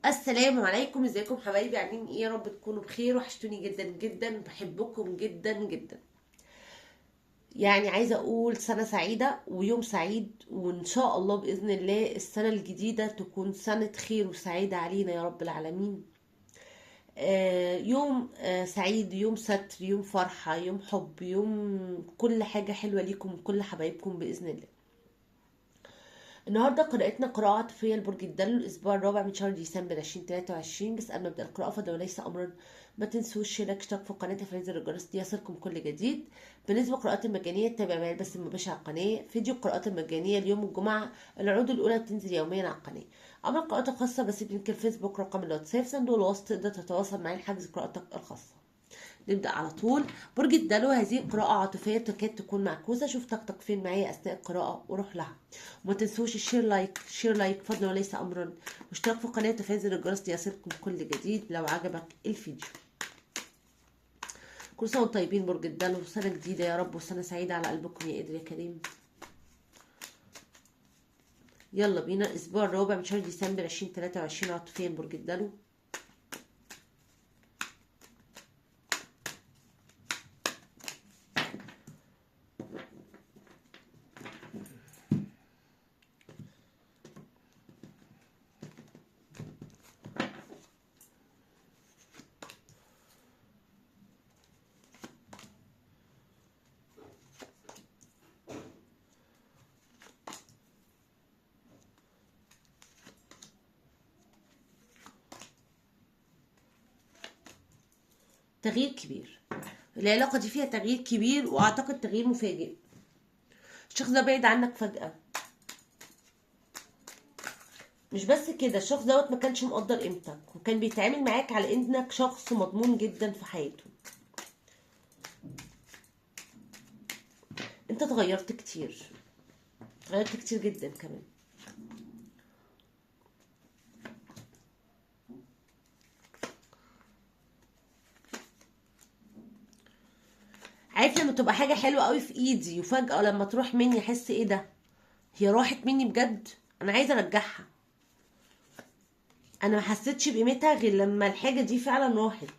السلام عليكم، ازيكم حبايبي؟ عاملين ايه؟ يا رب تكونوا بخير. وحشتوني جدا جدا، بحبكم جدا جدا. عايزه اقول سنه سعيده ويوم سعيد، وان شاء الله باذن الله السنه الجديده تكون سنه خير وسعيده علينا يا رب العالمين. يوم سعيد، يوم ستر، يوم فرحه، يوم حب، يوم كل حاجه حلوه ليكم وكل حبايبكم باذن الله. النهارده قراءتنا قراءة عاطفية لبرج الدلو، الأسبوع الرابع من شهر ديسمبر 2023. بس قبل ما نبدأ القراءة فده وليس أمرا، ما تنسوش شيرك اشتراك في القناة وتفعيل زر الجرس ليصلكم كل جديد. بالنسبة للقراءات المجانية تتابع معايا البث المباشر على القناة. فيديو القراءات المجانية اليوم الجمعة، العروض الأولى بتنزل يوميا على القناة. أما القراءات الخاصة بس بلينك الفيسبوك، رقم الواتساب، صندوق الوصف، تقدر تتواصل معايا لحجز قراءتك الخاصة. نبدأ على طول. برج الدلو، هذه قراءة عاطفية تكاد تكون معكوسة. شوف طاقتك فين معايا أثناء القراءة وروح لها. وما تنسوش الشير لايك فضلا وليس أمرا، واشتراك في القناة وتفعيل زر الجرس ليصلكم كل جديد لو عجبك الفيديو. كل سنة وانتم طيبين برج الدلو، سنة جديدة يا رب وسنة سعيدة على قلبكم يا قدر يا كريم. يلا بينا. الأسبوع الرابع من شهر ديسمبر 2023 عاطفيا برج الدلو. تغيير كبير، العلاقة دي فيها تغيير كبير، وأعتقد تغيير مفاجئ. الشخص ده بعيد عنك فجأة. مش بس كده، الشخص دوت ما كانش مقدر قيمتك، وكان بيتعامل معاك على انك شخص مضمون جدا في حياته. انت اتغيرت كتير، اتغيرت كتير جدا كمان. عارف لما تبقى حاجة حلوة قوي في ايدي وفجأة لما تروح مني احس ايه ده؟ هي راحت مني بجد، انا عايزة ارجعها. انا ما حسيتش بقيمتها غير لما الحاجة دي فعلا راحت.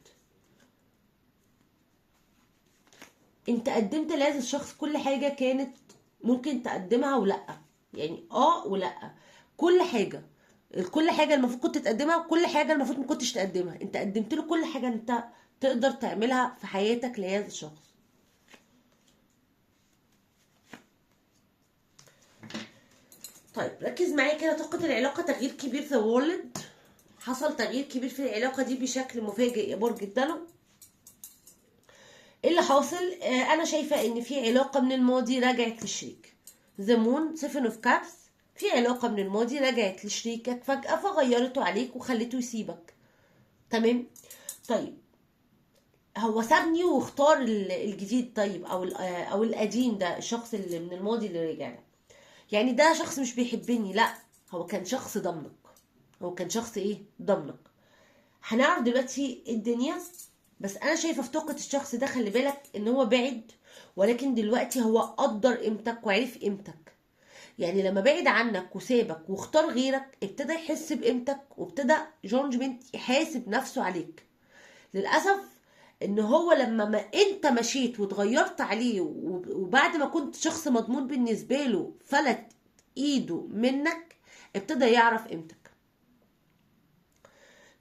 انت قدمت لهذا الشخص كل حاجة كانت ممكن تقدمها ولا، ولا كل حاجة. كل حاجة المفروض كنت تقدمها، وكل حاجة المفروض ما كنتش تقدمها. انت قدمت له كل حاجة انت تقدر تعملها في حياتك لهذا الشخص. طيب ركز معايا كده. طاقة العلاقة تغيير كبير في وورلد. حصل تغيير كبير في العلاقة دي بشكل مفاجئ يا برج الدلو. ايه اللي حاصل؟ انا شايفة ان في علاقة من الماضي رجعت للشريك. ذا مون، سيفن اوف كابس. في علاقة من الماضي رجعت لشريكك فجأة، فغيرته عليك وخليته يسيبك. تمام. طيب هو سابني واختار الجديد، طيب او القديم ده، الشخص اللي من الماضي اللي رجع ده. يعني ده شخص مش بيحبني، لا، هو كان شخص ضمنك. هو كان شخص ايه؟ ضمنك. هنعرف دلوقتي الدنيا. بس انا شايفه في طاقه الشخص ده، خلي بالك ان هو بعد، ولكن دلوقتي هو قدر قيمتك وعرف قيمتك. يعني لما بعد عنك وسابك واختار غيرك، ابتدى يحس بقيمتك، وابتدى جونجمنت يحاسب نفسه عليك. للاسف ان هو لما ما انت مشيت واتغيرت عليه، وبعد ما كنت شخص مضمون بالنسبه له فلت ايده منك، ابتدى يعرف قيمتك.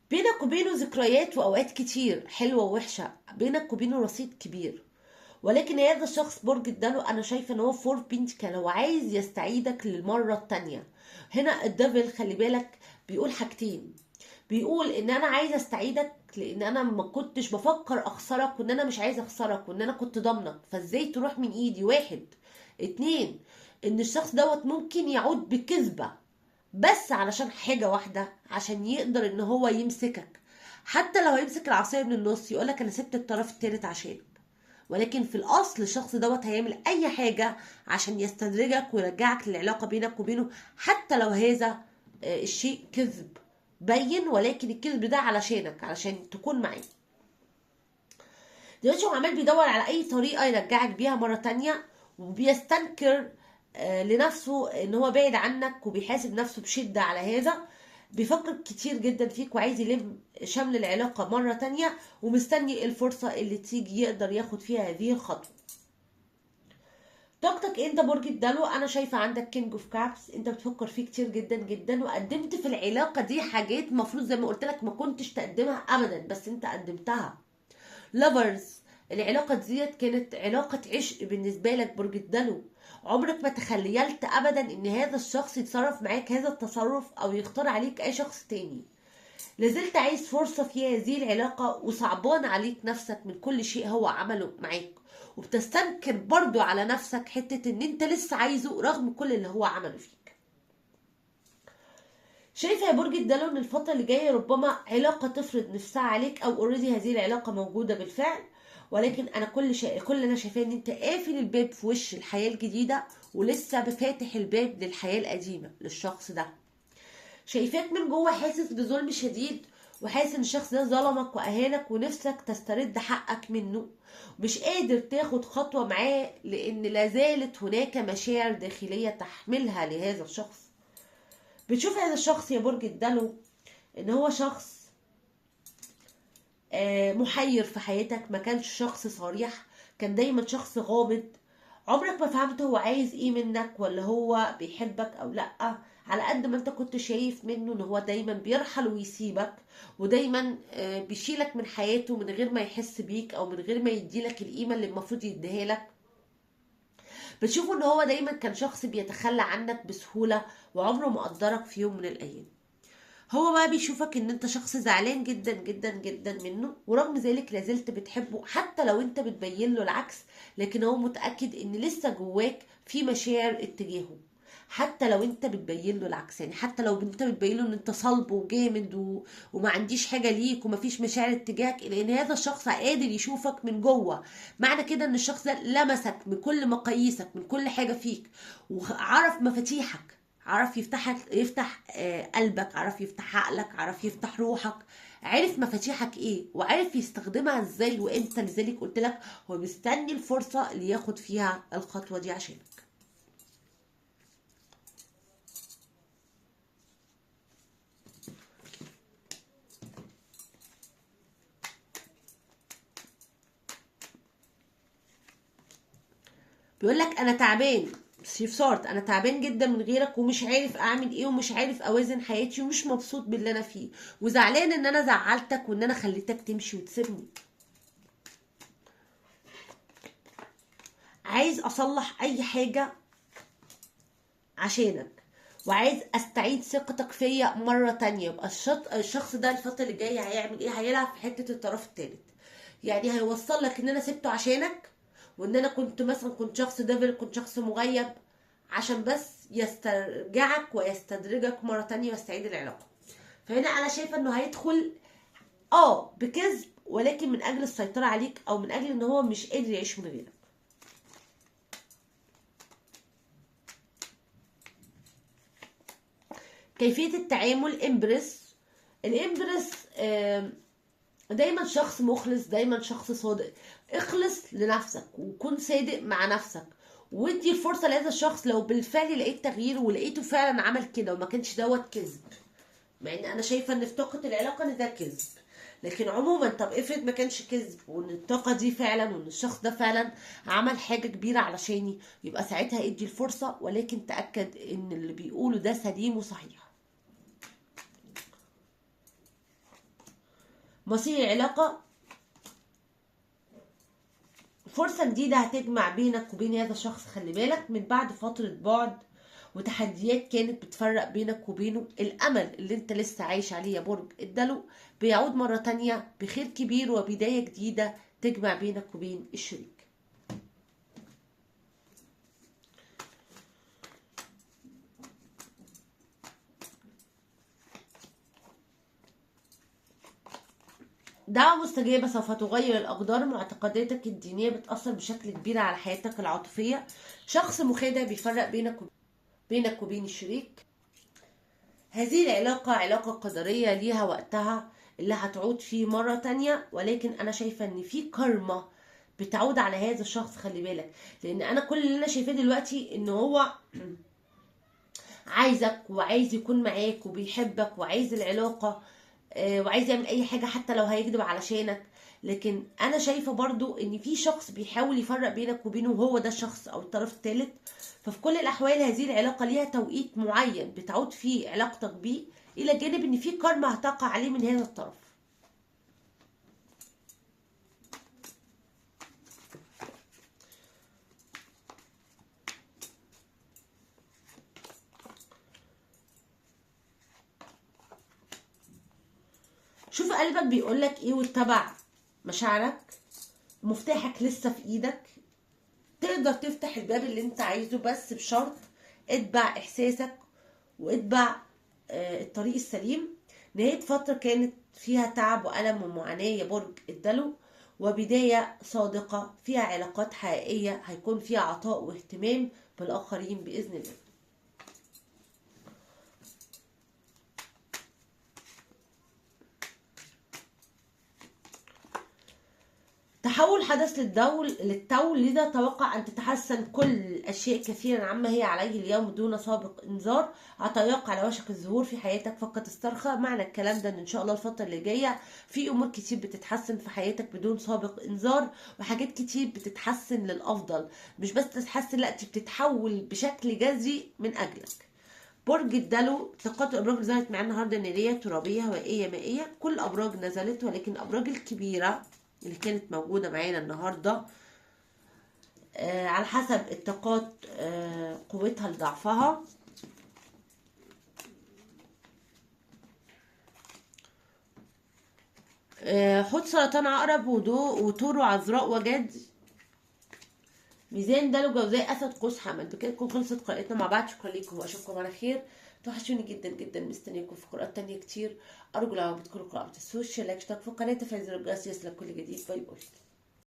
بينك وبينه ذكريات واوقات كتير حلوه ووحشه، بينك وبينه رصيد كبير. ولكن هذا الشخص برج الدلو انا شايفه ان هو فور بنتكل، هو عايز يستعيدك للمره التانية. هنا الدبل خلي بالك بيقول حاجتين. بيقول ان انا عايز استعيدك لان انا ما كنتش بفكر اخسرك، وان انا مش عايز اخسرك، وان انا كنت ضامنك، فازاي تروح من ايدي؟ واحد. اتنين، ان الشخص دوت ممكن يعود بكذبة بس علشان حاجة واحدة، عشان يقدر ان هو يمسكك. حتى لو هيمسك العصاية من النص يقولك انا سبت الطرف التالت عشانك، ولكن في الاصل الشخص دوت هيعمل اي حاجة عشان يستدرجك ويرجعك للعلاقة بينك وبينه، حتى لو هذا الشيء كذب بين، ولكن الكذب ده علشانك، علشان تكون معاه. دلوقتي هو عمال بيدور على اي طريقة يرجعك بيها مرة تانية، وبيستنكر لنفسه ان هو بعيد عنك، وبيحاسب نفسه بشدة على هذا. بيفكر كتير جدا فيك وعايز يلم شمل العلاقة مرة تانية، ومستني الفرصة اللي تيجي يقدر ياخد فيها هذه الخطوة. طاقتك انت برج الدلو، انا شايفة عندك كينج اوف كابس، انت بتفكر فيه كتير جدا جدا، وقدمت في العلاقة دي حاجات مفروض زي ما قلت لك ما كنتش تقدمها ابدا، بس انت قدمتها. لافرز، العلاقة ديت كانت علاقة عشق بالنسبة لك برج الدلو، عمرك ما تخيلت ابدا ان هذا الشخص يتصرف معاك هذا التصرف او يختار عليك اي شخص تاني. لازلت عايز فرصة في هذه العلاقة، وصعبان عليك نفسك من كل شيء هو عمله معاك، وبتستنكر برضو على نفسك حتة ان انت لسه عايزه رغم كل اللي هو عمله فيك. شايفه يا برج الدلو ان الفتره اللي جايه ربما علاقه تفرض نفسها عليك، او اوريدي هذه العلاقه موجوده بالفعل، ولكن انا كل اللي انا شايفاه ان انت قافل الباب في وش الحياه الجديده، ولسه بفاتح الباب للحياه القديمه للشخص ده. شايفاك من جوه حاسس بظلم شديد، وحاسس ان الشخص ده ظلمك واهانك، ونفسك تسترد حقك منه، مش قادر تاخد خطوه معاه لان لازالت هناك مشاعر داخليه تحملها لهذا الشخص. بتشوف هذا الشخص يا برج الدلو ان هو شخص محير في حياتك، ما كانش شخص صريح، كان دايما شخص غامض، عمرك ما فهمت هو عايز ايه منك ولا هو بيحبك او لا، على قد ما انت كنت شايف منه ان هو دايما بيرحل ويسيبك، ودايما بيشيلك من حياته من غير ما يحس بيك او من غير ما يديلك القيمة اللي المفروض يديها لك. بتشوفه ان هو دايما كان شخص بيتخلى عنك بسهولة، وعمره ما قدرك في يوم من الايام. هو بقى بيشوفك ان انت شخص زعلان جدا جدا جدا منه، ورغم ذلك لازلت بتحبه حتى لو انت بتبين له العكس، لكن هو متأكد ان لسه جواك في مشاعر اتجاهه، حتى لو انت بتبين له العكس. يعني حتى لو انت بتبين له ان انت صلب وجامد وما عنديش حاجه ليك ومفيش مشاعر اتجاهك، لان هذا الشخص قادر يشوفك من جوه. معنى كده ان الشخص ده لمسك من كل مقاييسك، من كل حاجه فيك، وعرف مفاتيحك، عرف يفتح قلبك، عرف يفتح عقلك، عرف يفتح روحك، عرف مفاتيحك ايه وعرف يستخدمها ازاي، وانت لذلك قلت لك هو مستني الفرصه اللي ياخد فيها الخطوه دي عشانك. بيقول لك انا تعبان، صارت انا تعبان جدا من غيرك، ومش عارف اعمل ايه، ومش عارف اوازن حياتي، ومش مبسوط باللي انا فيه، وزعلان ان انا زعلتك وان انا خليتك تمشي وتسيبني. عايز اصلح اي حاجة عشانك، وعايز استعيد ثقتك فيا مرة تانية. يبقى الشخص ده الفترة اللي جاية هيعمل ايه؟ هيلعب في حتة الطرف التالت، يعني هيوصل لك ان انا سبته عشانك، وان انا كنت مثلا كنت شخص ديفل، كنت شخص مغيب، عشان بس يسترجعك ويستدرجك مرة تانية ويستعيد العلاقة. فهنا انا شايفة انه هيدخل بكذب، ولكن من اجل السيطرة عليك، او من اجل ان هو مش قادر يعيش من غيرك. كيفية التعامل امبرس، الامبرس دايما شخص مخلص، دايما شخص صادق. اخلص لنفسك وكن صادق مع نفسك، وادي الفرصة لهذا الشخص لو بالفعل لقيت تغيير ولقيته فعلا عمل كده وما كانش دوت كذب. مع ان انا شايفة ان في طاقة العلاقة ان ده كذب، لكن عموما طب افرض ما كانش كذب، وان الطاقة دي فعلا، وان الشخص ده فعلا عمل حاجة كبيرة علشاني، يبقى ساعتها ادي الفرصة، ولكن تأكد ان اللي بيقوله ده سليم وصحيح. مصير العلاقة، فرصة جديدة هتجمع بينك وبين هذا الشخص، خلي بالك من بعد فترة بعد وتحديات كانت بتفرق بينك وبينه. الأمل اللي انت لسه عايش عليه يا برج الدلو بيعود مرة تانية بخير كبير وبداية جديدة تجمع بينك وبين الشريك. دعوة مستجابة سوف تغير الأقدار، معتقداتك الدينية بتأثر بشكل كبير على حياتك العاطفية، شخص مخادع بيفرق بينك وبين الشريك. هذه العلاقة علاقة قدرية ليها وقتها اللي هتعود فيه مرة تانية، ولكن أنا شايفة إن في كارما بتعود على هذا الشخص، خلي بالك، لأن أنا كل اللي أنا شايفاه دلوقتي إن هو عايزك وعايز يكون معاك وبيحبك وعايز العلاقة، وعايز يعمل اي حاجة حتى لو هيكذب علشانك. لكن انا شايفة برضو ان في شخص بيحاول يفرق بينك وبينه، وهو ده الشخص او الطرف الثالث. ففي كل الاحوال هذه العلاقة ليها توقيت معين بتعود فيه علاقتك بيه، الى جانب ان في كارما هتقع عليه من هذا الطرف. شوف قلبك بيقولك ايه واتبع مشاعرك. مفتاحك لسه في ايدك، تقدر تفتح الباب اللي انت عايزه، بس بشرط اتبع احساسك واتبع الطريق السليم. نهاية فترة كانت فيها تعب وألم ومعاناة يا برج الدلو، وبداية صادقة فيها علاقات حقيقية هيكون فيها عطاء واهتمام بالآخرين بإذن الله. تحول حدث للتو، لذا توقع أن تتحسن كل الأشياء كثيرا عما هي عليه اليوم دون سابق إنذار. عطاياك على وشك الظهور في حياتك، فقط استرخى. معنى الكلام ده إن شاء الله الفترة اللي جاية في أمور كتير بتتحسن في حياتك بدون سابق إنذار، وحاجات كتير بتتحسن للأفضل. مش بس تتحسن، لا، دي بتتحول بشكل جذري من أجلك. برج الدلو، طاقات الابراج اللي ظهرت معانا النهارده ناريه، ترابيه، هوائيه، مائيه، كل الابراج نزلت، ولكن الابراج الكبيره اللي كانت موجوده معانا النهارده على حسب الطاقات قوتها لضعفها. حوت، سرطان، عقرب، وتور، وعذراء، وجد، ميزان، دلو، جوزاء، اسد، قوس، حمل. بكده تكون خلصت قراءتنا مع بعض. شكرا لكم واشوفكم على خير. توحشوني جدا جدا، مستنيكم في قراءات تانية كتير. ارجو لو بتكونوا قراءة السوشيال لايك، اشترك في القناة، تفعيل زر الجرس يصلك كل جديد. باي باي.